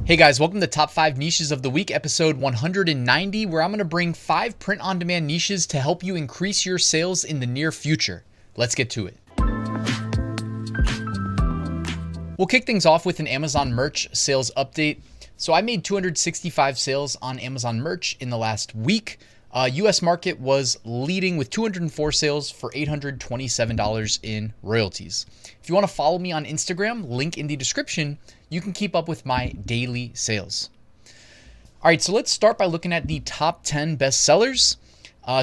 Hey guys, welcome to Top 5 Niches of the Week, episode 190, where I'm going to bring 5 print-on-demand niches to help you increase your sales in the near future. Let's get to it. We'll kick things off with an Amazon merch sales update. So I made 265 sales on Amazon merch in the last week. US market was leading with 204 sales for $827 in royalties. If you want to follow me on Instagram, link in the description, you can keep up with my daily sales. All right, so let's start by looking at the top 10 best sellers.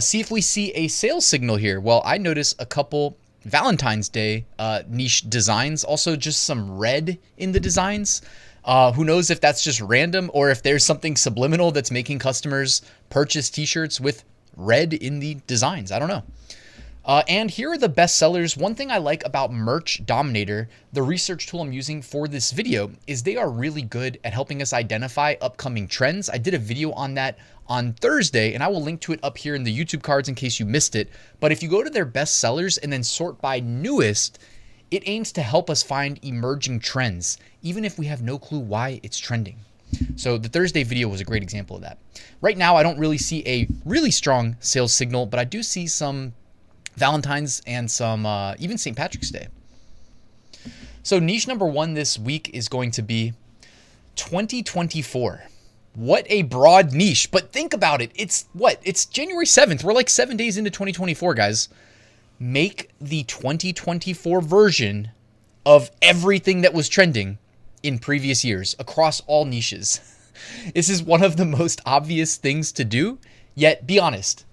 See if we see a sales signal here. Well, I notice a couple Valentine's Day niche designs, also just some red in the designs. Who knows if that's just random or if there's something subliminal that's making customers purchase t-shirts with red in the designs. I don't know. And here are the best sellers. One thing I like about Merch Dominator, the research tool I'm using for this video, is they are really good at helping us identify upcoming trends. I did a video on that on Thursday, and I will link to it up here in the YouTube cards in case you missed it. But if you go to their best sellers and then sort by newest, it aims to help us find emerging trends, even if we have no clue why it's trending. So the Thursday video was a great example of that. Right now, I don't really see a really strong sales signal, but I do see some Valentine's and some even St. Patrick's Day. So niche number 1 this week is going to be 2024. What a broad niche, but think about it. It's January 7th. We're like 7 days into 2024, guys. Make the 2024 version of everything that was trending in previous years across all niches. This is one of the most obvious things to do, yet be honest.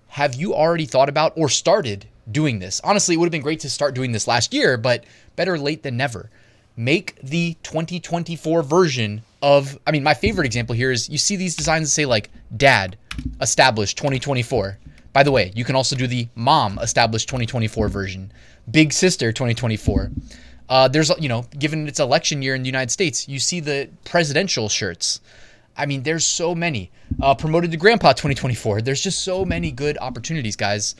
Have you already thought about or started doing this? Honestly, it would have been great to start doing this last year, but better late than never. Make the 2024 version of, my favorite example here is you see these designs that say like dad, established 2024. By the way, you can also do the mom established 2024 version, big sister 2024. There's, given its election year in the United States, you see the presidential shirts. There's so many. Promoted to grandpa 2024. There's just so many good opportunities, guys.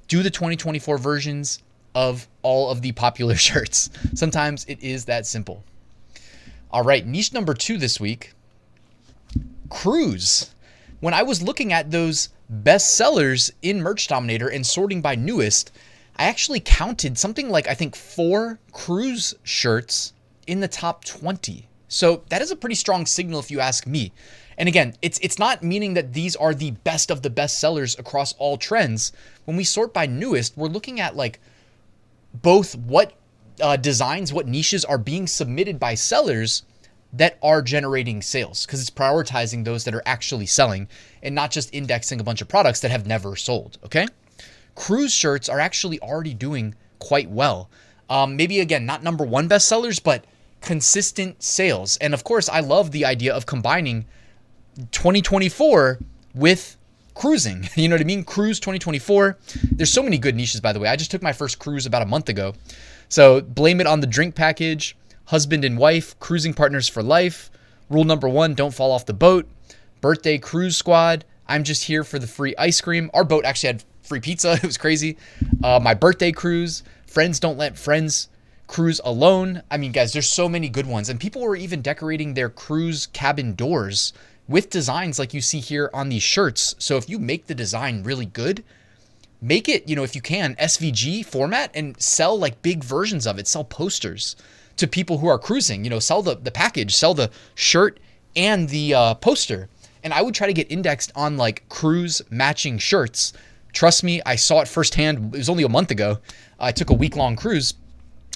Do the 2024 versions of all of the popular shirts. Sometimes it is that simple. All right, niche number 2 this week, cruise. When I was looking at those best sellers in Merch Dominator and sorting by newest, I actually counted something like, I think, 4 cruise shirts in the top 20. So that is a pretty strong signal if you ask me. And again, it's not meaning that these are the best of the best sellers across all trends. When we sort by newest, we're looking at like both what designs, what niches are being submitted by sellers that are generating sales, because it's prioritizing those that are actually selling and not just indexing a bunch of products that have never sold, okay? Cruise shirts are actually already doing quite well. Maybe, again, not number 1 best sellers, but consistent sales. And of course, I love the idea of combining 2024 with cruising. You know what I mean? Cruise 2024. There's so many good niches, by the way. I just took my first cruise about a month ago. So blame it on the drink package, husband and wife, cruising partners for life. Rule number 1, don't fall off the boat. Birthday cruise squad. I'm just here for the free ice cream. Our boat actually had free pizza. It was crazy. My birthday cruise. Friends don't let friends cruise alone. Guys, there's so many good ones. And people were even decorating their cruise cabin doors with designs like you see here on these shirts. So if you make the design really good, make it, if you can, SVG format and sell like big versions of it. Sell posters to people who are cruising. Sell the package, sell the shirt and the poster. And I would try to get indexed on like cruise matching shirts. Trust me, I saw it firsthand. It was only a month ago. I took a week-long cruise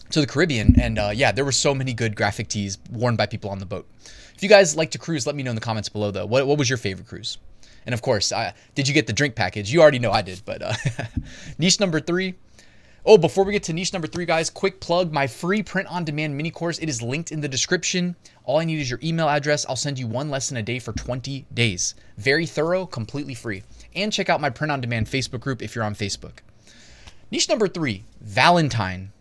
to the Caribbean, and there were so many good graphic tees worn by people on the boat. If you guys like to cruise, let me know in the comments below, though. What was your favorite cruise? And of course, did you get the drink package? You already know I did, but niche number 3. Oh, before we get to niche number 3, guys, quick plug, my free print-on-demand mini course. It is linked in the description. All I need is your email address. I'll send you 1 lesson a day for 20 days. Very thorough, completely free. And check out my print-on-demand Facebook group if you're on Facebook. Niche number 3, Valentine.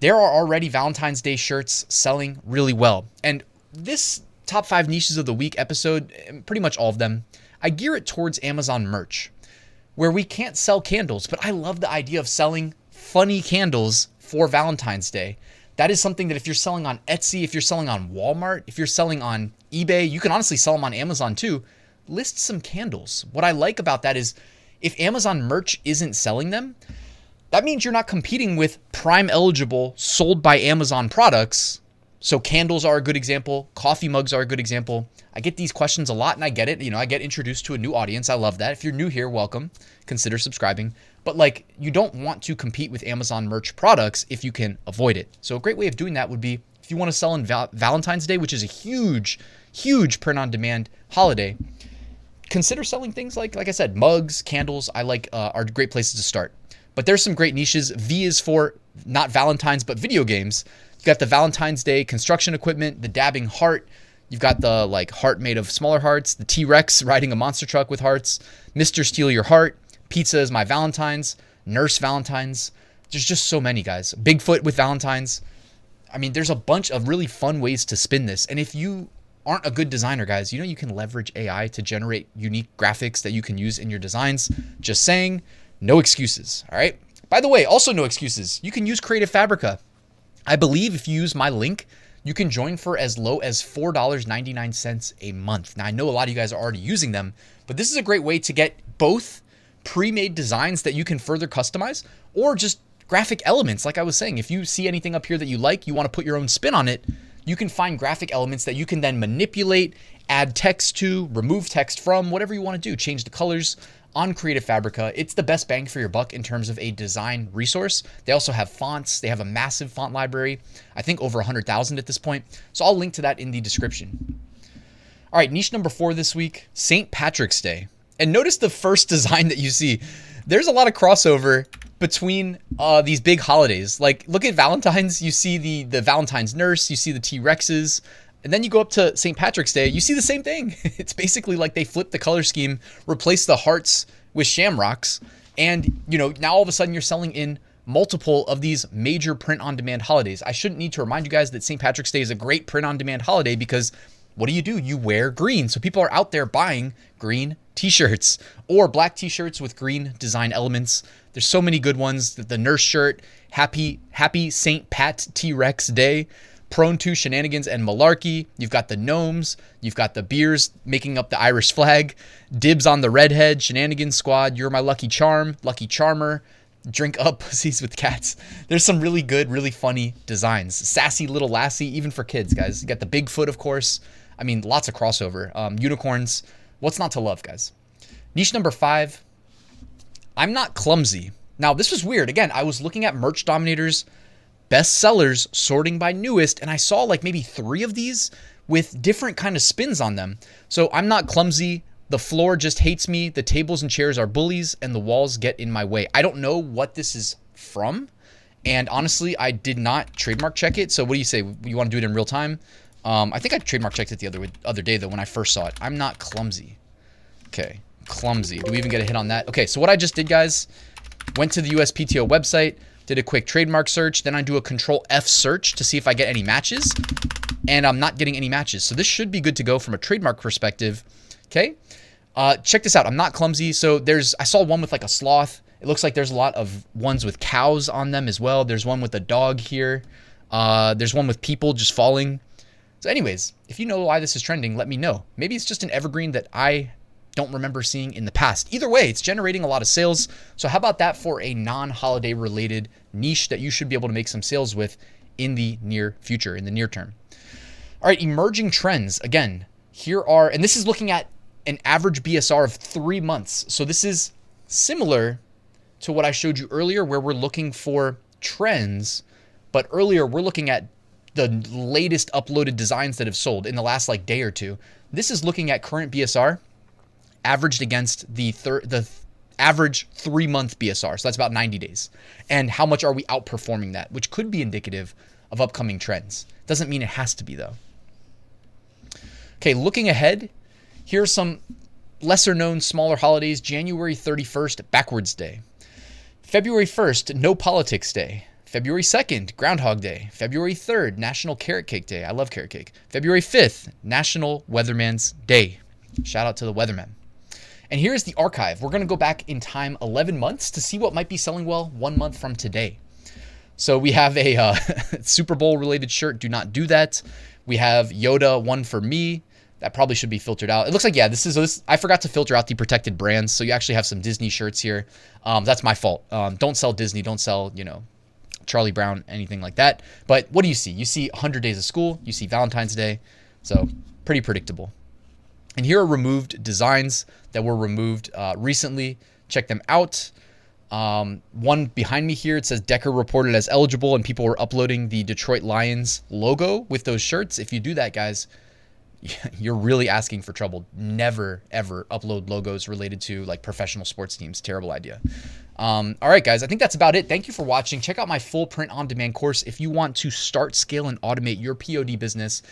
There are already Valentine's Day shirts selling really well. And this top 5 niches of the week episode, pretty much all of them, I gear it towards Amazon merch, where we can't sell candles, but I love the idea of selling funny candles for Valentine's Day. That is something that if you're selling on Etsy, if you're selling on Walmart, if you're selling on eBay, you can honestly sell them on Amazon too. List some candles. What I like about that is if Amazon merch isn't selling them, that means you're not competing with Prime eligible sold by Amazon products. So candles are a good example. Coffee mugs are a good example. I get these questions a lot and I get it. You know, I get introduced to a new audience. I love that. If you're new here, welcome. Consider subscribing. But like, you don't want to compete with Amazon merch products if you can avoid it. So a great way of doing that would be if you want to sell on Valentine's Day, which is a huge, huge print on demand holiday, consider selling things like I said, mugs, candles, are great places to start. But there's some great niches. V is for not Valentine's, but video games. You got the Valentine's Day construction equipment, the dabbing heart. You've got the like heart made of smaller hearts, the T-Rex riding a monster truck with hearts, Mr. Steal Your Heart, Pizza is My Valentine's, Nurse Valentine's. There's just so many, guys. Bigfoot with Valentine's. I mean, there's a bunch of really fun ways to spin this. And if you aren't a good designer, guys, you know you can leverage AI to generate unique graphics that you can use in your designs. Just saying, no excuses, all right? By the way, also no excuses. You can use Creative Fabrica. I believe if you use my link, you can join for as low as $4.99 a month. Now, I know a lot of you guys are already using them, but this is a great way to get both pre-made designs that you can further customize or just graphic elements. Like I was saying, if you see anything up here that you like, you want to put your own spin on it, you can find graphic elements that you can then manipulate, add text to, remove text from, whatever you want to do, change the colors on Creative Fabrica. It's the best bang for your buck in terms of a design resource. They also have fonts. They have a massive font library, I think over 100,000 at this point. So I'll link to that in the description. All right, niche number 4 this week, St. Patrick's Day. And notice the first design that you see. There's a lot of crossover between these big holidays. Like, look at Valentine's. You see the Valentine's nurse. You see the T-Rexes. And then you go up to St. Patrick's Day. You see the same thing. It's basically like they flipped the color scheme, replaced the hearts with shamrocks. And, you know, now all of a sudden you're selling in multiple of these major print-on-demand holidays. I shouldn't need to remind you guys that St. Patrick's Day is a great print-on-demand holiday because what do? You wear green. So people are out there buying green t-shirts or black t-shirts with green design elements. There's so many good ones. The nurse shirt, happy St. Pat T-Rex Day, prone to shenanigans and malarkey. You've got the gnomes. You've got the beers making up the Irish flag. Dibs on the redhead, shenanigans squad. You're my lucky charm, lucky charmer. Drink up pussies with cats. There's some really good, really funny designs. Sassy little lassie, even for kids, guys. You got the Bigfoot, of course. I mean, lots of crossover. Unicorns. What's not to love, guys? Niche number 5. I'm not clumsy. Now, this was weird. Again, I was looking at Merch Dominator's best sellers sorting by newest, and I saw like maybe 3 of these with different kind of spins on them. So I'm not clumsy. The floor just hates me. The tables and chairs are bullies, and the walls get in my way. I don't know what this is from, and honestly, I did not trademark check it. So what do you say? You want to do it in real time? I think I trademark checked it the other day, though, when I first saw it. I'm not clumsy. Okay, clumsy. Do we even get a hit on that? Okay, so what I just did, guys, went to the USPTO website, did a quick trademark search, then I do a Control F search to see if I get any matches, and I'm not getting any matches. So this should be good to go from a trademark perspective. Okay, check this out. I'm not clumsy. So I saw one with like a sloth. It looks like there's a lot of ones with cows on them as well. There's one with a dog here. There's one with people just falling. So anyways, if you know why this is trending, let me know. Maybe it's just an evergreen that I don't remember seeing in the past. Either way, it's generating a lot of sales. So how about that for a non-holiday related niche that you should be able to make some sales with in the near future, in the near term. All right, emerging trends. Again, here are, and this is looking at an average BSR of 3 months. So this is similar to what I showed you earlier where we're looking for trends, but earlier we're looking at the latest uploaded designs that have sold in the last like day or two. This is looking at current BSR averaged against the average 3-month BSR. So that's about 90 days. And how much are we outperforming that, which could be indicative of upcoming trends. Doesn't mean it has to be though. Okay, looking ahead, here's some lesser known smaller holidays. January 31st, Backwards Day. February 1st, No Politics Day. February 2nd, Groundhog Day. February 3rd, National Carrot Cake Day. I love carrot cake. February 5th, National Weatherman's Day. Shout out to the weathermen. And here's the archive. We're going to go back in time 11 months to see what might be selling well 1 month from today. So we have a Super Bowl related shirt. Do not do that. We have Yoda, one for me. That probably should be filtered out. It looks like, yeah, this I forgot to filter out the protected brands. So you actually have some Disney shirts here. That's my fault. Don't sell Disney. Don't sell, Charlie Brown, anything like that. But what do you see? You see 100 Days of School. You see Valentine's Day. So pretty predictable. And here are removed designs that were removed recently. Check them out. One behind me here, it says Decker reported as eligible, and people were uploading the Detroit Lions logo with those shirts. If you do that, guys, you're really asking for trouble. Never, ever upload logos related to like professional sports teams. Terrible idea. All right, guys, I think that's about it. Thank you for watching. Check out my full print on demand course if you want to start, scale, and automate your POD business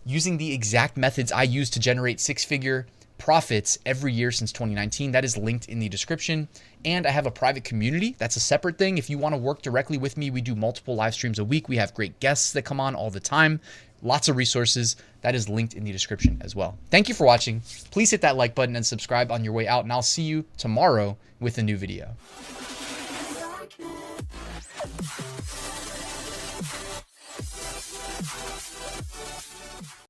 using the exact methods I use to generate six-figure profits every year since 2019. That is linked in the description. And I have a private community. That's a separate thing. If you want to work directly with me, we do multiple live streams a week. We have great guests that come on all the time. Lots of resources. That is linked in the description as well. Thank you for watching. Please hit that like button and subscribe on your way out. And I'll see you tomorrow with a new video.